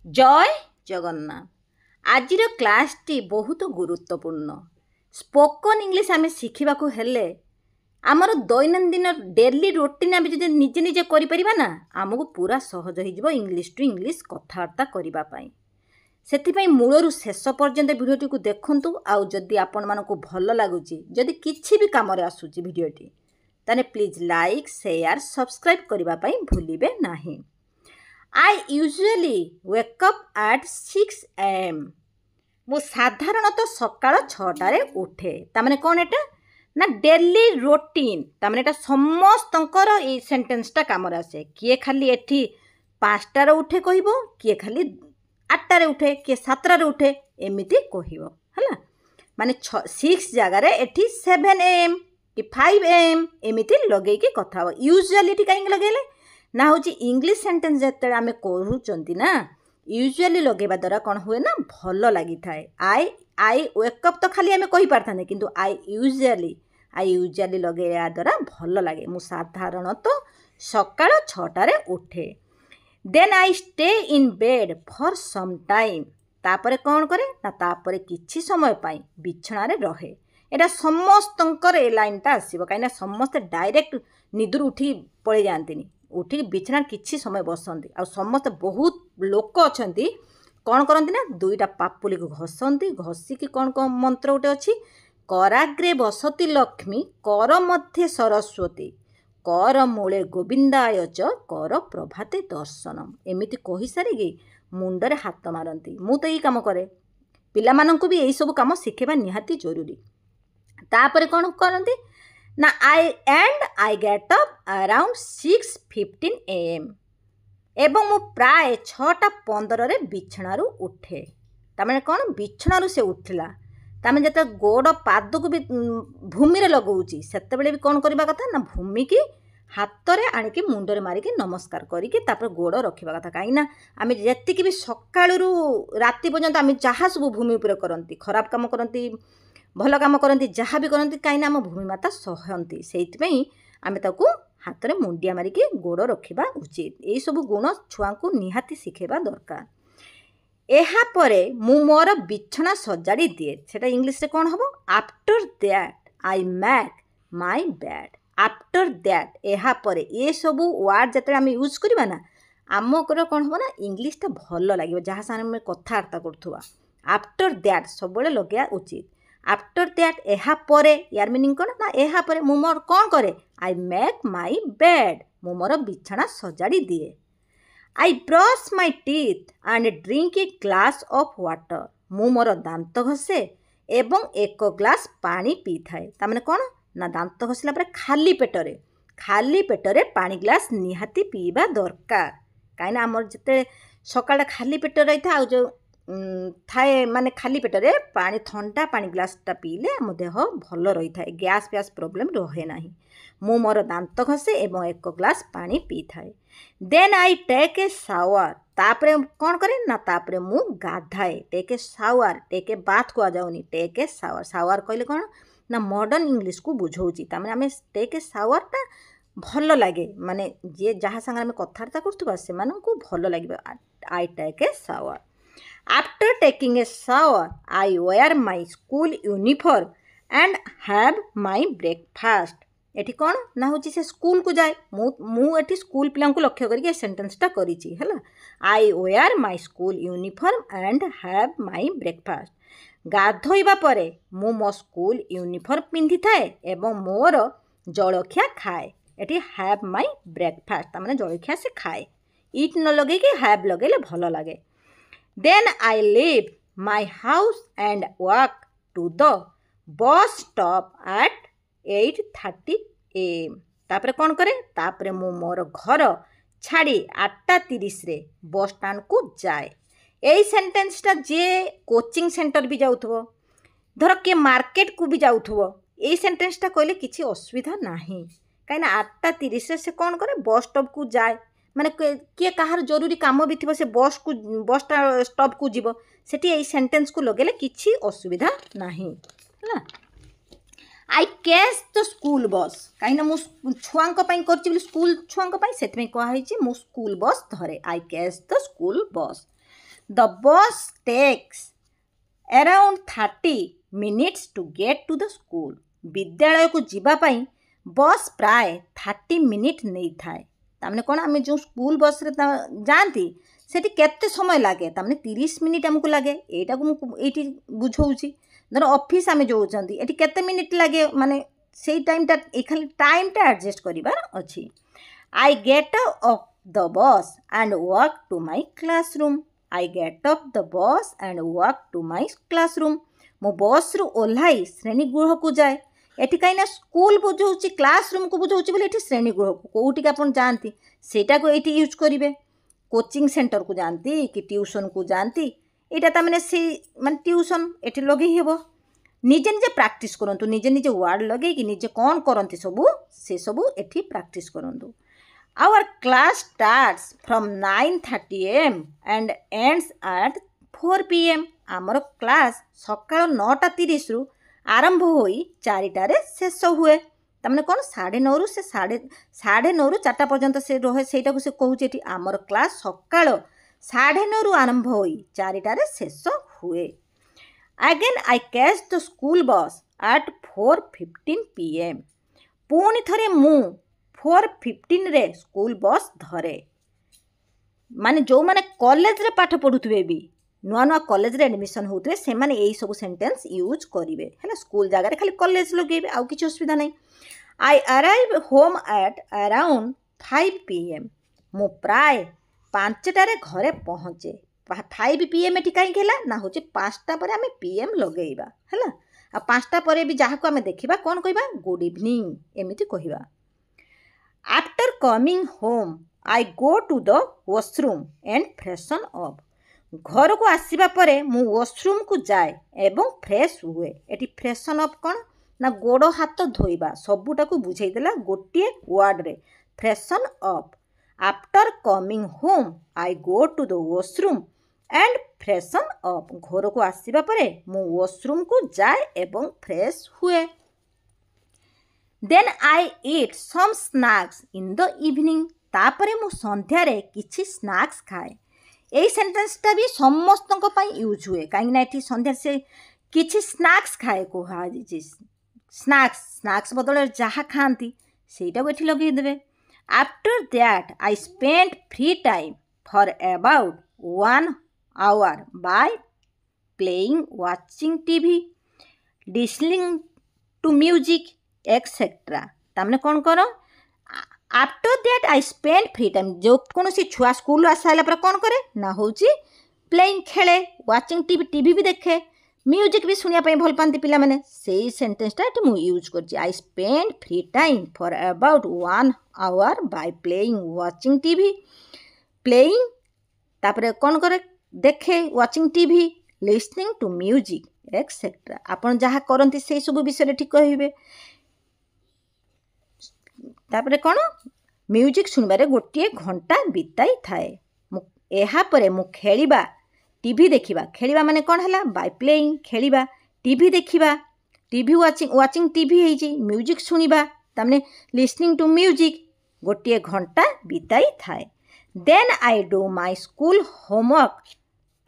जय जगन्नाथ। आज क्लासटी बहुत गुरुत्वपूर्ण। स्पोकन इंग्लिश आम शिखा हेले आमर दैनंदिन डेली रूटीन आम जो निजे निजे करना आमको पूरा सहज हो इंग्लिश टू इंग्लिश कथबार्ता करने से मूलरू शेष पर्यंत भिडियोटी को देखूँ। आउ जदि आपण मानक भल लगुच जदि किसी भी कम आसूँ भिडियोटी ताने प्लीज लाइक शेयर सब्सक्राइब करने भूलिए नहीं। I usually wake up at 6 am. मु साधारणतः सकाळ 6टारे उठे। तामने कौन एटा ना डेली रूटीन तामने एटा समस्तंकर ए सेंटेंसटा कामर आसे। किए खाली एठी 5टारे उठे कहबो, किए खाली 8टारे उठे, किए 7टारे उठे एमिति कहबो हला। माने 6 जगार एठी 7 am कि 5 am एमिति लगे कि कथा हो। यूजुअली काहे लगेले ना हूँ इंग्लिश सेंटेंस जिते आम कहते ना यूजुअली लगेवा द्वारा कौन हुए ना भल लगी थाए। आई वेकअप तो खाली आम कही पारते किंतु आई यूजुअली लगेवा द्वारा भल लगे। मु साधारणतः सकाळ 6टारे उठे। Then I stay in bed for some time. तापरे कौन करे ना तापरे किछि समय पाई बिछणारे रहे। एटा समस्तंकर ए लाइनटा आसीबो कहीं समस्ते डायरेक्ट निदुर उठी पड़े जाती उठिक बिछना किछि समय बसती आ समस्त बहुत लोक अच्छा कौन करती ना दुईटा पापुली को घसती घसिकी कौन कौन मंत्र गोटे अच्छी कराग्रे बसती लक्ष्मी कर मध्य सरस्वती कर मूले गोविंदाय च कर प्रभाते दर्शनम एमिति कही सारिकी मुंडरे हाथ मारती। मु तो यही कम करे पिला माननकु भी यही सब कम शिखेबा निहाती जरूरी। तापरे कौन करती ना I get up around 6:15 am एवं मु प्राय 6:15 बिछणारू उठे। तामें कौन बिछणारू से उठला तामें जब गोड़ पाद को भी भूमि लगाऊँगी से भी कौन करवा कथा ना भूमि की हाथ में आणिकी मुंडरे मारिकी नमस्कार करके गोड़ रखा कथा। कहीं आम जी भी सकाळू राति पर्यंत आम जहाँ सब भूमि उपर करती खराब काम करती भल काम करती जहाँ भी करती कहीं आम भूमि माता सहती से आम ताकू हाथ में मुंडिया मारिकी गोड़ रखा उचित। यही सब गुण छुआ को निहाती शिखेबा दरकार। एहा परे मु मोर बिछना सजाड़ी दिए सेटा इंग्लिश रे कौन हम after that I make my bed. After that एहा परे ये सब वर्ड जिते आम यूज करवा ना आमकर कौन हम ना इंग्लिशटा भल लगे जहाँ से आम कथबार्ता करुवा। आफ्टर दैट सब लगे उचित। आफ्टर दैट एहा परे यार मीनिंग कौन ना एहा परे मु मोर कौन करे आई मेक माई बेड मु मोर बिछना सजाड़ी दिए। I brush my teeth and drink a glass of water मु मोर दांत घसे एवं एक ग्लास पानी पी थाए। तामने कौन ना दांत घसला पर खाली पेटरे पानी ग्लास निहाती पीवा दरकार। कहीं आमर जिते सकाळ खाली पेट रही था आ जो थाए माने खाली पेटरे पानी ठंडा पानी ग्लासटा पीले आम देह भल रही था गैस फैस प्रोब्लेम रहे ना। मु मोर दांत घसे एवं एक ग्लास पानी पी थाए। Then I take a shower तापरे कौन करे ना तापरे मु गाधाए। Take a shower take a bath को जाऊनी टेक ए शावर शावर कहले कौन ना मॉडर्न इंग्लिश को बुझाऊँगी तामें आम टेक ए शावरटा भल लगे माने जे जहाँ संगे आम कथबार्ता करथुबा सेमानंकु भल लगे। I take a shower. After taking a shower, I wear my school uniform and have my breakfast. एठी कौन ना हो से स्कूल को जाए मु एठी स्कूल पिला को लक्ष्य करके सेंटेंसटा करिछि हला। I wear my school uniform and have my breakfast. गाधोइबा परे मु मो स्कूल यूनिफॉर्म पिंधि थाए एवं मोर जलखिया खाए। एठी हैव माय ब्रेकफास्ट तामाने जलखिया से खाए इट न लगे कि हैव लगेले भल लगे। Then I leave my house and walk to the bus stop at 8:30 am. तापरे कौन करे तापरे मु मोर घर छाड़ी 8:30 रे बस स्टैंड को जाए। यही सेंटेंसटा जे कोचिंग सेंटर भी जाऊथबो धर के मार्केट को भी जाऊथबो यही सेंटेंसटा कहले किसी असुविधा नहीं कहीं 8:30 रे से कौन करे बस स्टॉप को जाए माने किए कहार जरूरी काम भी थी से बस स्टॉप को जीव सेठी यही सेंटेंस को लगेले किसी असुविधा नहीं है। आई कैच द स्कूल बस कहीं मु छुआ कर स्कूल छुआ से कहुई मु स्कूल बस धरे I catch the school bus. The bus takes around 30 minutes to get to the school. विद्यालय को जीवाई बस प्राय 30 मिनिट नहीं थाए। तामने कौन आम जो स्कूल बस रे जाती सेठी केते समय लगे तामने 30 मिनिट आमको लगे। एटा को ये बुझाऊँगी धर ऑफिस आम जो ये केते मिनिट लगे माने से टाइमटा खाली टाइमटा एडजस्ट करार अच्छी। I get off the bus and walk to my classroom. I get off the bus and walk to my classroom. मो बस रु ओह्लाई श्रेणीगृह को जाए। एटी कहीं स्कूल बुझाऊँ क्लासरूम को बुझाऊँ बोले ये श्रेणीगृह को कौटी आप जाती सेटा को ये यूज करेंगे। कोचिंग सेंटर को जाती कि ट्यूशन को जाती यहाँ तमें से माने ट्यूशन ये लगे हे निजे निजे प्रैक्टिस करूँ निजे निजे वर्ड लगे कि निजे कौन करती सबू से सबू एठी प्रैक्टिस करूँ। Our class starts from 9:30 AM and ends at 4 PM। आमर क्लास सकाळ 9:30 रु आरंभ हो 4टार शेष हुए। तमें कौन 9:30 से 9:30 रु 4टा पर्यंत से रहे से कहूँ आमर क्लास सकाळ 9:30 रु आरंभ हो 4टार शेष हुए। Again I catch the school bus at 4:15 PM। पुणी थरे मु 4:15 रे स्कूल बस धरे। माने जो माने कॉलेज रे पाठ पढ़ुवे भी नुआ नुआ कॉलेज रे एडमिशन होते से माने यही सब सेंटेंस यूज करेंगे है स्कूल जगह खाली कॉलेज लगे आउ किसी असुविधा नहीं। आई arrive home at around 5 PM। मु प्राय 5टारे घरे पहुँचे। 5 PM एटी कहीं ना हूँ 5टा पर आम PM लगेगा है आ 5टा पर भी जहाँ को आम देखा कौन कहवा गुड इवनिंग एमती कहवा। After coming home I go to the washroom and freshen up. घर को आसवा परे मु वॉशरूम को जाए एवं फ्रेश हुए। एटी फ्रेशन अप कौन ना गोड़ हाथ धोइबा सबूटा को बुझेदेला गोटे वर्ड रे freshen up. After coming home I go to the washroom and freshen up. घर को आसवा परे मु वॉशरूम को जाए एवं फ्रेश हुए। Then I eat some snacks in the evening. तापरे मु संध्या रे किछि स्नैक्स खाए। यही सेंटेंसटा भी समस्त यूज हुए कहीं संध्या से किछि स्नैक्स खाए कहा स्नैक्स बदल जहाँ खाती सेटा ये लगेदेवे। After that I spend free time for about 1 hour by playing watching TV listening to music etcetera. तमने कौन कर after that I spend free time जो कौन सी छुआ स्कूल आस सारा पर कौन करे ना हूँ प्लेइंग खेले वाचिंग टीवी भी देखे म्यूजिक भी सुनिया भल पाती पिला माने से सेंटेंसटा ये यूज कर। I spend free time for about 1 hour by playing watching TV. Playing तापर कौन करे देखे watching TV listening to music etcetera. आपन जहाँ करती से सब विषय ठीक कहे। तापर कौन म्यूजिक सुनबारे गोटे घंटा बिताई थाए। यापर मु खेलिबा टीवी देखिबा खेलिबा माने कौन है बाय प्लेइंग खेलिबा टीवी देखिबा टीवी वाचिंग टीवी है म्यूजिक सुनिबा तमने लिसनिंग टू म्यूजिक गोटे घंटा बिताई थाए। Then I do my school homework.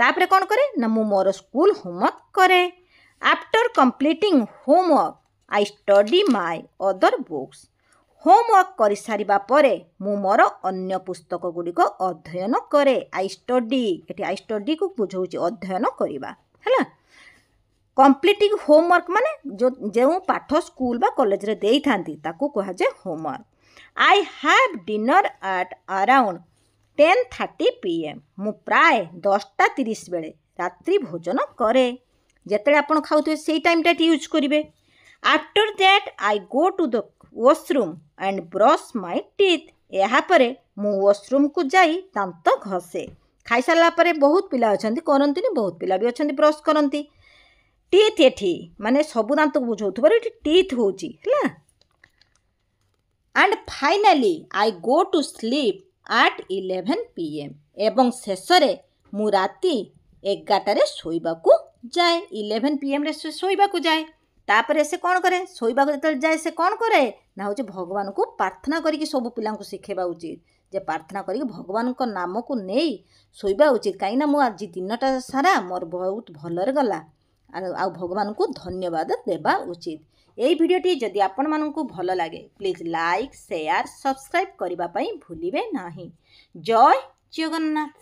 तापरे कौन करे ना मु मोर स्कूल होमवर्क करे। After completing homework I study my other books. Homework कर सारिबा परे मु मोर अन्य पुस्तक गुड़िक अध्ययन करे। आई स्टडी ये आई स्टडी को बुझाऊँ अध्ययन करवा है। कंप्लीटिंग होमवर्क माने जो पाठ स्कूल बा कॉलेज रे देई थांती ताकू कहा जाए homework. I have dinner at around 10:30 PM। मु प्राय 10:30 बेले रात्रि भोजन करे। जिते आप खाऊ से टाइमटा यूज करेंगे। After that I go to the washroom and brush my teeth. यापर मु वॉशरूम को जाई दांत घसे। खाई सारा पर बहुत पिला अच्छा करती बहुत पिला भी अच्छा ब्रश करती। टीथ ये माने सबू दांत को बुझाऊ ये टीथ हो। And finally I go to sleep at 11 PM। एवं शेष मु राति 11टारे शोइबाकू जाए। 11 PM रे शोइबाकू जाए। तापर से कौन करे शोइबाकू जो जाए से कौन करे ना हूँ भगवान को प्रार्थना करके सब पिला शिखेबा उचित ଯେ ପ୍ରାର୍ଥନା କରିକି ଭଗବାନଙ୍କ ନାମକୁ ନେଇ ଶୋଇବା ଉଚିତ। କାହିଁକିନା ମୁଁ ଆଜି ଦିନଟା ସାରା ମୋର ବହୁତ ଭଲରେ ଗଲା ଆଉ ଭଗବାନଙ୍କୁ ଧନ୍ୟବାଦ ଦେବା ଉଚିତ। ଏଇ ଭିଡ଼ିଓଟି ଯଦି ଆପଣମାନଙ୍କୁ ଭଲ ଲାଗେ ପ୍ଲିଜ୍ ଲାଇକ୍ ସେୟାର ସବସ୍କ୍ରାଇବ୍ କରିବା ପାଇଁ ଭୁଲିବେ ନାହିଁ। ଜୟ ଜଗନ୍ନାଥ।